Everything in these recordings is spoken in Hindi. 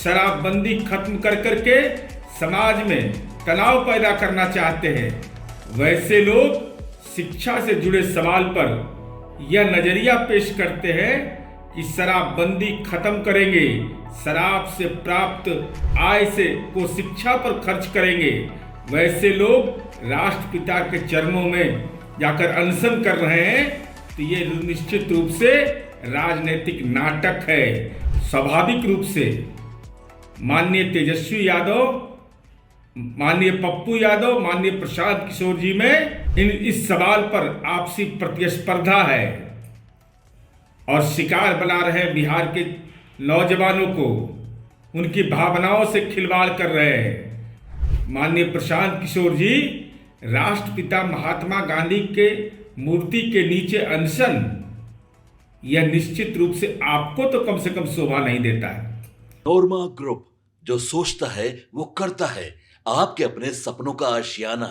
शराबबंदी खत्म कर करके समाज में तनाव पैदा करना चाहते हैं। वैसे लोग शिक्षा से जुड़े सवाल पर यह नजरिया पेश करते हैं कि शराबबंदी खत्म करेंगे, शराब से प्राप्त आय से को शिक्षा पर खर्च करेंगे। वैसे लोग राष्ट्रपिता के चरणों में जाकर अनशन कर रहे हैं, तो ये निश्चित रूप से राजनीतिक नाटक है। स्वाभाविक रूप से माननीय तेजस्वी यादव, माननीय पप्पू यादव, माननीय प्रशांत किशोर जी में इस सवाल पर आपसी प्रतिस्पर्धा है और शिकार बना रहे बिहार के नौजवानों को, उनकी भावनाओं से खिलवाड़ कर रहे हैं। माननीय प्रशांत किशोर जी, राष्ट्रपिता महात्मा गांधी के मूर्ति के नीचे अनशन, यह निश्चित रूप से आपको तो कम से कम शोभा नहीं देता है। नोरमा ग्रुप, जो सोचता है वो करता है, आपके अपने सपनों का आशियाना।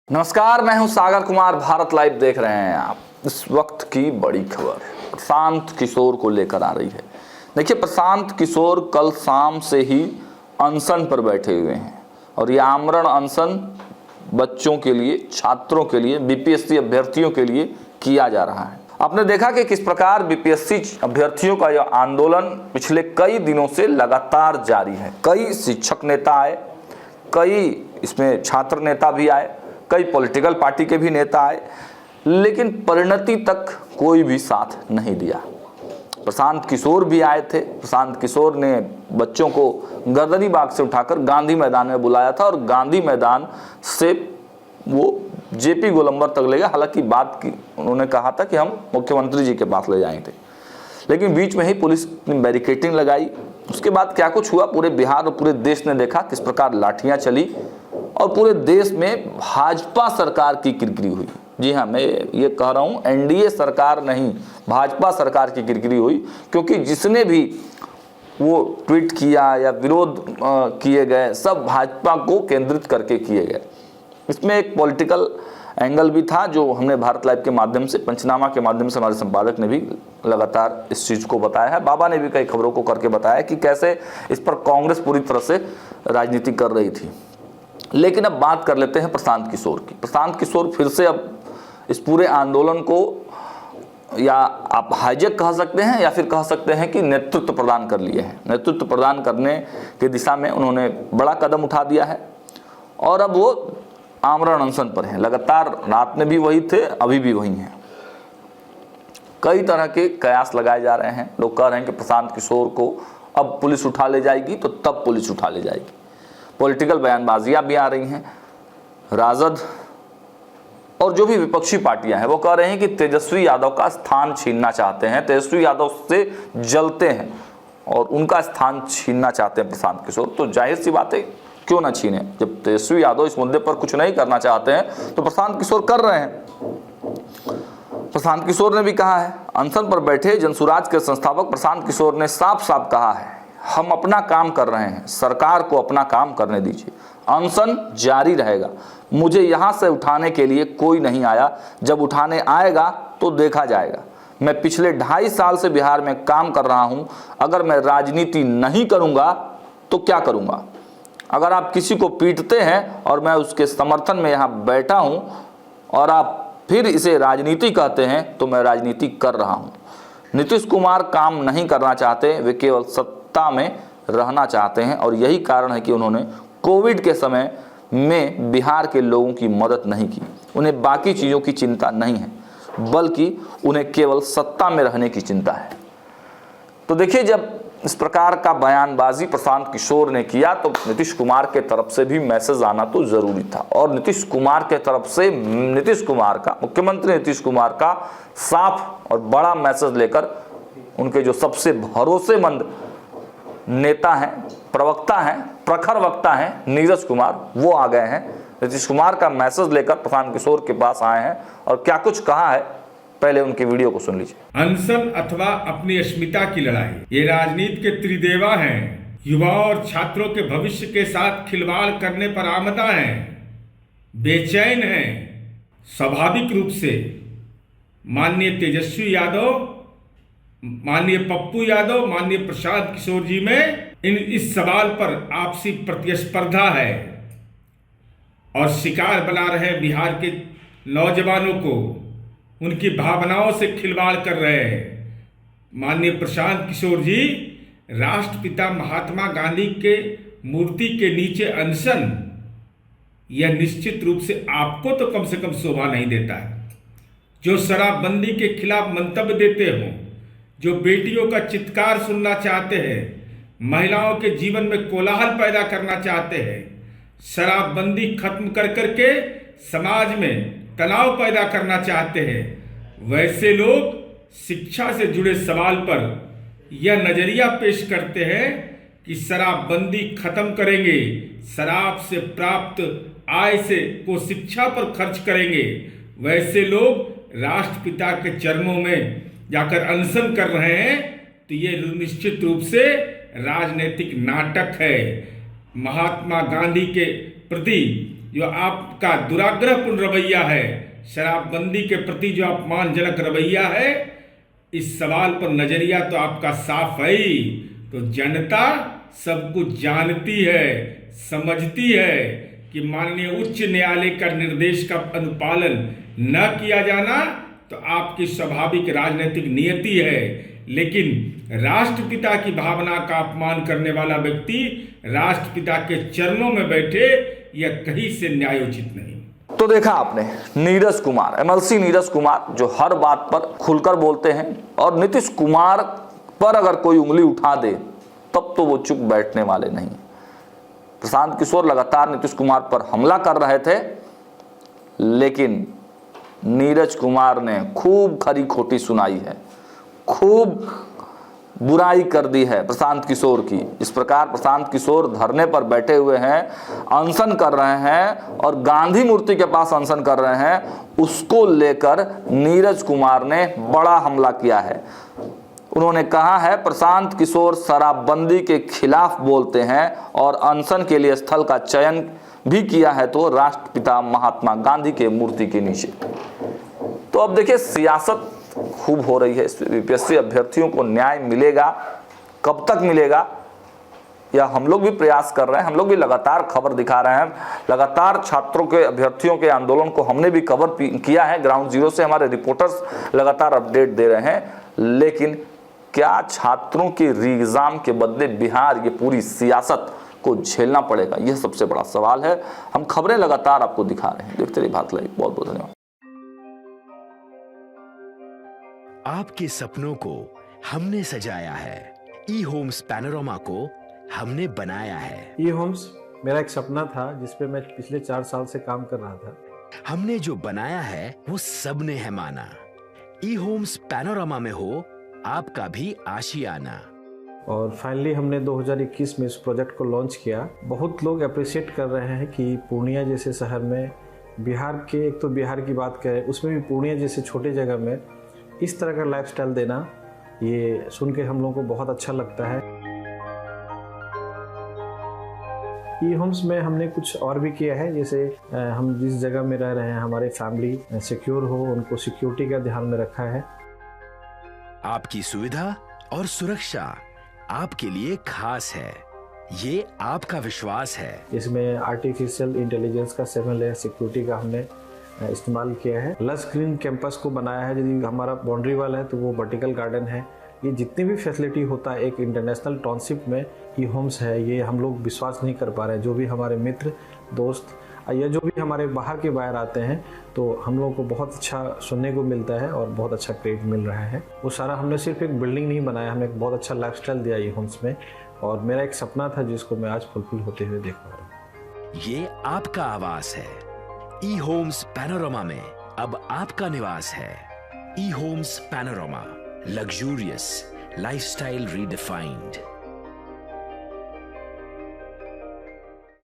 नमस्कार, मैं हूं सागर कुमार, भारत लाइव देख रहे हैं आप। इस वक्त की बड़ी खबर प्रशांत किशोर को लेकर आ रही है। देखिए, प्रशांत किशोर कल शाम से ही अनशन पर बैठे हुए हैं और ये आमरण अनशन बच्चों के लिए, छात्रों के लिए, बीपीएससी अभ्यर्थियों के लिए किया जा रहा है। आपने देखा कि किस प्रकार बीपीएससी अभ्यर्थियों का यह आंदोलन पिछले कई दिनों से लगातार जारी है। कई शिक्षक नेता आए, कई इसमें छात्र नेता भी आए, कई पॉलिटिकल पार्टी के भी नेता आए, लेकिन परिणति तक कोई भी साथ नहीं दिया। प्रशांत किशोर भी आए थे। प्रशांत किशोर ने बच्चों को गर्दनी बाग से उठाकर गांधी मैदान में बुलाया था और गांधी मैदान से वो जेपी गोलंबर तक ले गए। हालांकि बात की उन्होंने कहा था कि हम मुख्यमंत्री जी के पास ले जाएंगे, लेकिन बीच में ही पुलिस ने बैरिकेडिंग लगाई। उसके बाद क्या कुछ हुआ, पूरे बिहार और पूरे देश ने देखा किस प्रकार लाठियां चली और पूरे देश में भाजपा सरकार की किरकिरी हुई। जी हाँ, मैं ये कह रहा हूँ, एनडीए सरकार नहीं, भाजपा सरकार की किरकिरी हुई, क्योंकि जिसने भी वो ट्वीट किया या विरोध किए गए, सब भाजपा को केंद्रित करके किए गए। इसमें एक पॉलिटिकल एंगल भी था, जो हमने भारत लाइव के माध्यम से, पंचनामा के माध्यम से हमारे संपादक ने भी लगातार इस चीज़ को बताया है। बाबा ने भी कई खबरों को करके बताया कि कैसे इस पर कांग्रेस पूरी तरह से राजनीति कर रही थी। लेकिन अब बात कर लेते हैं प्रशांत किशोर की। प्रशांत किशोर फिर से अब इस पूरे आंदोलन को, या आप हाईजैक कह सकते हैं या फिर कह सकते हैं कि नेतृत्व प्रदान कर लिए हैं। नेतृत्व प्रदान करने की दिशा में उन्होंने बड़ा कदम उठा दिया है और अब वो आमरण अनशन पर हैं। लगातार रात में भी वही थे, अभी भी वही हैं। कई तरह के कयास लगाए जा रहे हैं। लोग कह रहे हैं कि प्रशांत किशोर को अब पुलिस उठा ले जाएगी तो तब पुलिस उठा ले जाएगी। पॉलिटिकल बयानबाजियां भी आ रही हैं। राजद और जो भी विपक्षी पार्टियां हैं वो कह रहे हैं कि तेजस्वी यादव का स्थान छीनना चाहते हैं, तेजस्वी यादव से जलते हैं और उनका स्थान छीनना चाहते हैं प्रशांत किशोर। तो जाहिर सी बात है, क्यों ना छीने। जब तेजस्वी यादव इस मुद्दे पर कुछ नहीं करना चाहते हैं तो प्रशांत किशोर कर रहे हैं। प्रशांत किशोर ने भी कहा है, अनशन पर बैठे जनसुराज के संस्थापक प्रशांत किशोर ने साफ साफ कहा है, हम अपना काम कर रहे हैं, सरकार को अपना काम करने दीजिए, अनशन जारी रहेगा। मुझे यहाँ से उठाने के लिए कोई नहीं आया, जब उठाने आएगा तो देखा जाएगा। मैं पिछले 2.5 साल से बिहार में काम कर रहा हूँ, अगर मैं राजनीति नहीं करूँगा तो क्या करूँगा। अगर आप किसी को पीटते हैं और मैं उसके समर्थन में यहाँ बैठा हूँ और आप फिर इसे राजनीति कहते हैं तो मैं राजनीति कर रहा हूँ। नीतीश कुमार काम नहीं करना चाहते, वे केवल सत्ता में रहना चाहते हैं और यही कारण है कि उन्होंने कोविड के समय में बिहार के लोगों की मदद नहीं की। उन्हें बाकी चीज़ों की चिंता नहीं है, बल्कि उन्हें केवल सत्ता में रहने की चिंता है। तो देखिए, जब इस प्रकार का बयानबाजी प्रशांत किशोर ने किया तो नीतीश कुमार के तरफ से भी मैसेज आना तो जरूरी था और नीतीश कुमार के तरफ से, नीतीश कुमार का, मुख्यमंत्री नीतीश कुमार का साफ और बड़ा मैसेज लेकर उनके जो सबसे भरोसेमंद नेता हैं, प्रवक्ता हैं, प्रखर वक्ता हैं, नीरज कुमार, वो आ गए हैं। नीतीश कुमार का मैसेज लेकर प्रशांत किशोर के पास आए हैं और क्या कुछ कहा है, पहले उनकी वीडियो को सुन लीजिए। अनशन अथवा अपनी अस्मिता की लड़ाई, ये राजनीति के त्रिदेवा हैं। युवाओं और छात्रों के भविष्य के साथ खिलवाड़ करने पर आमदा हैं, बेचैन हैं। स्वाभाविक रूप से माननीय तेजस्वी यादव माननीय पप्पू यादव, माननीय प्रशांत किशोर जी में इस सवाल पर आपसी प्रतिस्पर्धा है और शिकार बना रहे बिहार के नौजवानों को, उनकी भावनाओं से खिलवाड़ कर रहे हैं। माननीय प्रशांत किशोर जी राष्ट्रपिता महात्मा गांधी के मूर्ति के नीचे अनशन, यह निश्चित रूप से आपको तो कम से कम शोभा नहीं देता है। जो शराबबंदी के खिलाफ मंतव्य देते हो, जो बेटियों का चित्कार सुनना चाहते हैं, महिलाओं के जीवन में कोलाहल पैदा करना चाहते हैं, शराबबंदी खत्म कर करके समाज में तनाव पैदा करना चाहते हैं, वैसे लोग शिक्षा से जुड़े सवाल पर यह नजरिया पेश करते हैं कि शराबबंदी खत्म करेंगे, शराब से प्राप्त आय से को शिक्षा पर खर्च करेंगे, वैसे लोग राष्ट्रपिता के चरणों में जाकर अनशन कर रहे हैं, तो ये निश्चित रूप से राजनीतिक नाटक है। महात्मा गांधी के प्रति जो आपका दुराग्रहपूर्ण रवैया है, शराबबंदी के प्रति जो अपमानजनक रवैया है, इस सवाल पर नजरिया तो आपका साफ है ही। तो जनता सब कुछ जानती है, समझती है कि माननीय उच्च न्यायालय का निर्देश का अनुपालन न किया जाना तो आपकी स्वाभाविक राजनीतिक नियति है, लेकिन राष्ट्रपिता की भावना का अपमान करने वाला व्यक्ति राष्ट्रपिता के चरणों में बैठे, यह कहीं से न्यायोचित नहीं। तो देखा आपने नीरज कुमार, एमएलसी नीरज कुमार जो हर बात पर खुलकर बोलते हैं, और नीतीश कुमार पर अगर कोई उंगली उठा दे तब तो वो चुप बैठने वाले नहीं। प्रशांत किशोर लगातार नीतीश कुमार पर हमला कर रहे थे, लेकिन नीरज कुमार ने खूब खरी खोटी सुनाई है, खूब बुराई कर दी है प्रशांत किशोर की। इस प्रकार प्रशांत किशोर धरने पर बैठे हुए हैं, अनशन कर रहे हैं और गांधी मूर्ति के पास अनशन कर रहे हैं, उसको लेकर नीरज कुमार ने बड़ा हमला किया है। उन्होंने कहा है प्रशांत किशोर शराबबंदी के खिलाफ बोलते हैं और अनशन के लिए स्थल का चयन भी किया है तो राष्ट्रपिता महात्मा गांधी के मूर्ति के नीचे। तो अब देखिए सियासत खूब हो रही है, यूपीएससी अभ्यर्थियों को न्याय मिलेगा, कब तक मिलेगा, या हम लोग भी प्रयास कर रहे हैं, हम लोग भी लगातार खबर दिखा रहे हैं, लगातार छात्रों के अभ्यर्थियों के आंदोलन को हमने भी कवर किया है, ग्राउंड जीरो से हमारे रिपोर्टर्स लगातार अपडेट दे रहे हैं। लेकिन क्या छात्रों के री एग्जाम के बदले बिहार ये पूरी सियासत को झेलना पड़ेगा, यह सबसे बड़ा सवाल है। हम खबरें लगातार आपको दिखा रहे हैं, देखते रहिए भारत लाइव। बहुत बहुत धन्यवाद। आपके सपनों को हमने सजाया है, ई होम्स पैनोरामा को हमने बनाया है। ई होम्स मेरा एक सपना था जिस पे मैं पिछले 4 साल से काम कर रहा था। हमने जो बनाया है वो सबने है माना। ई होम्स पैनोरामा में हो आपका भी आशियाना। और फाइनली हमने 2021 में इस प्रोजेक्ट को लॉन्च किया। बहुत लोग अप्रिशिएट कर रहे हैं कि पूर्णिया जैसे शहर में, बिहार के, एक तो बिहार की बात करें उसमें भी पूर्णिया जैसे छोटे जगह में इस तरह का लाइफस्टाइल देना, ये सुन के हम लोगों को बहुत अच्छा लगता है। ई होम्स में हमने कुछ और भी किया है, जैसे हम जिस जगह में रह रहे हैं हमारे फैमिली सिक्योर हो, उनको सिक्योरिटी का ध्यान में रखा है। आपकी सुविधा और सुरक्षा आपके लिए खास है, ये आपका विश्वास है। इसमें आर्टिफिशियल इंटेलिजेंस का 7 लेयर सिक्योरिटी का हमने इस्तेमाल किया है। लस ग्रीन कैंपस को बनाया है, यदि हमारा बाउंड्री वाल है तो वो वर्टिकल गार्डन है। ये जितनी भी फैसिलिटी होता है एक इंटरनेशनल टाउनशिप में ई होम्स है, ये हम लोग विश्वास नहीं कर पा रहे हैं। जो भी हमारे मित्र दोस्त या जो भी हमारे बाहर के बाहर आते हैं तो हम लोगों को बहुत अच्छा सुनने को मिलता है और बहुत अच्छा क्रेडिट मिल रहा है। वो सारा हमने सिर्फ एक बिल्डिंग नहीं बनाया, हमने एक बहुत अच्छा लाइफस्टाइल दिया ई होम्स में, और मेरा एक सपना था जिसको मैं आज फुलफिल होते हुए देख पा रहा हूँ। ये आपका आवास है। ई होम्स पैनोरामा में अब आपका निवास है। E homes Panorama, luxurious lifestyle redefined.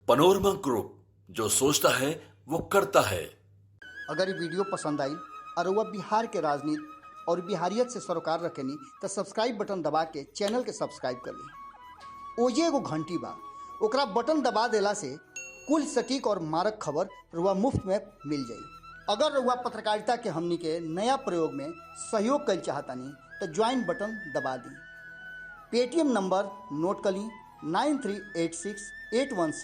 Panorama group, जो सोचता है वो करता है। अगर ये वीडियो पसंद आई और वह बिहार के राजनीति और बिहारियत से सरोकार रखेनी तो सब्सक्राइब बटन दबा के चैनल के सब्सक्राइब कर ली। ओजे एगो घंटी बा, ओकरा बटन दबा देला से कुल सटीक और मारक खबर रुआ मुफ्त में मिल जाई। अगर रुआ पत्रकारिता के हमनी के नया प्रयोग में सहयोग कर चाहतानी तो ज्वाइन बटन दबा दी। पेटीएम नंबर नोट कर ली 938681